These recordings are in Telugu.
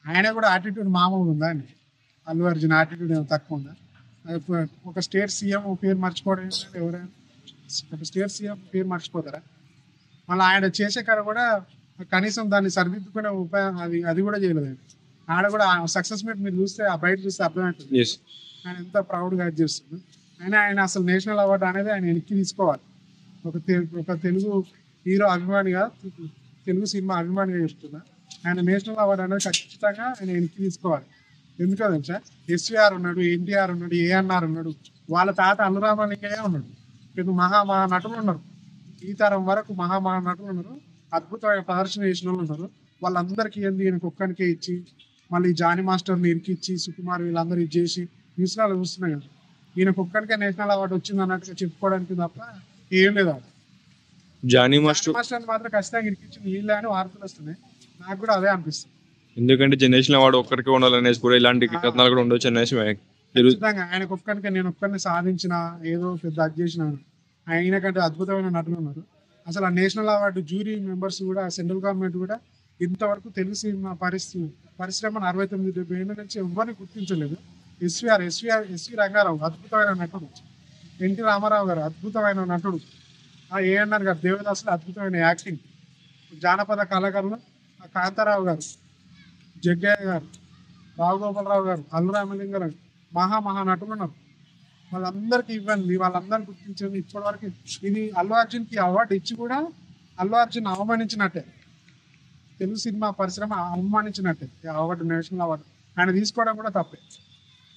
ఆయన కూడా యాటిట్యూడ్ మామూలుగా ఉందా అండి? అల్లు అర్జున్ యాటిట్యూడ్ ఏమైనా తక్కువ ఉందా? ఒక స్టేట్ సీఎం పేరు మర్చిపోవడం ఏంటంటే ఎవరైనా ఒక స్టేట్ సీఎం పేరు మర్చిపోతారా? మళ్ళీ ఆయన చేసే కాడ కూడా కనీసం దాన్ని సరిదిద్దుకునే ఉపాయం అది కూడా చేయలేదు. ఆడ కూడా సక్సెస్ మీట్ మీరు చూస్తే ఆ బయట చూస్తే అర్థమవుతుంది ఆయన ఎంత ప్రౌడ్గా యాక్ట్ చేస్తుంది. ఆయన అసలు నేషనల్ అవార్డు అనేది ఆయన వెనక్కి తీసుకోవాలి. ఒక తెలుగు హీరో అభిమానిగా, తెలుగు సినిమా అభిమానిగా చెప్తున్నా, ఆయన నేషనల్ అవార్డు అనేది ఖచ్చితంగా ఆయన వెనక్కి తీసుకోవాలి. ఎందుకో తెలుసా, ఎస్వీఆర్ ఉన్నాడు, ఎన్టీఆర్ ఉన్నాడు, ఏఎన్ఆర్ ఉన్నాడు, వాళ్ళ తాత అల్లురామలింగయ్య ఉన్నాడు, ఇప్పుడు మహా నటులు ఉన్నారు. ఈ తరం వరకు మహా నటులు ఉన్నారు, అద్భుతమైన ప్రదర్శన చేసిన వాళ్ళు ఉన్నారు. వాళ్ళందరికీ ఏంది ఈయనకు ఒక్కనికే ఇచ్చి, మళ్ళీ జానీ మాస్టర్ని ఇరికిచ్చి, సుకుమార్ వీళ్ళందరూ ఇది చేసి న్యూస్లలో చూస్తున్నాయి కదా. ఈయనకు ఒక్కనికే నేషనల్ అవార్డు వచ్చింది అన్నట్టుగా చెప్పుకోవడానికి తప్ప ఏం లేదు. జానీ మాస్టర్ మాత్రం ఖచ్చితంగా ఇరికిచ్చింది వీళ్ళే అని వార్తలు వస్తున్నాయి. నాకు కూడా అదే అనిపిస్తుంది. ఎందుకంటే జనరేషన్ అవార్డు ఒక్కరికి ఉండాలనేసి కూడా ఇలాంటి కథనాలు కూడా ఉండొచ్చు అనేసి ఖచ్చితంగా ఆయనకు ఒక్కరికి నేను ఒక్కరిని సాధించిన ఏదో పెద్ద అది చేసిన ఆయన కంటే అద్భుతమైన నటులు ఉన్నారు. అసలు ఆ నేషనల్ అవార్డు జ్యూరీ మెంబర్స్ కూడా సెంట్రల్ గవర్నమెంట్ కూడా ఇంతవరకు తెలుగు సినిమా పరిశ్రమను 69-70 ఏళ్ళ నుంచి ఎవరిని గుర్తించలేదు. ఎస్వి రంగారావు అద్భుతమైన నటుడు, ఎన్టీ రామారావు గారు అద్భుతమైన నటుడు, ఏఎన్ఆర్ గారు దేవదాసులు అద్భుతమైన యాక్టింగ్, జానపద కళాకారులు కాంతారావు గారు, జగ్గయ్య గారు, రావుగోపాలరావు గారు, అల్లు రామలింగ గారు, మహా నటులు ఉన్నారు. వాళ్ళందరికీ ఇవ్వండి, వాళ్ళందరినీ గుర్తించండి. ఇప్పటివరకు ఇది అల్లు అర్జున్కి అవార్డు ఇచ్చి కూడా అల్లు అర్జున్ అవమానించినట్టే, తెలుగు సినిమా పరిశ్రమ అవమానించినట్టే. అవార్డు నేషనల్ అవార్డు ఆయన తీసుకోవడం కూడా తప్పే.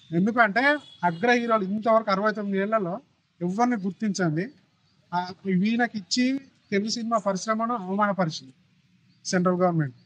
ఎందుకంటే అగ్ర హీరోలు ఇంతవరకు 69 ఏళ్లలో ఎవరిని గుర్తించండి, వీళ్ళకి ఇచ్చి తెలుగు సినిమా పరిశ్రమను అవమానపరిచింది సెంట్రల్ గవర్నమెంట్.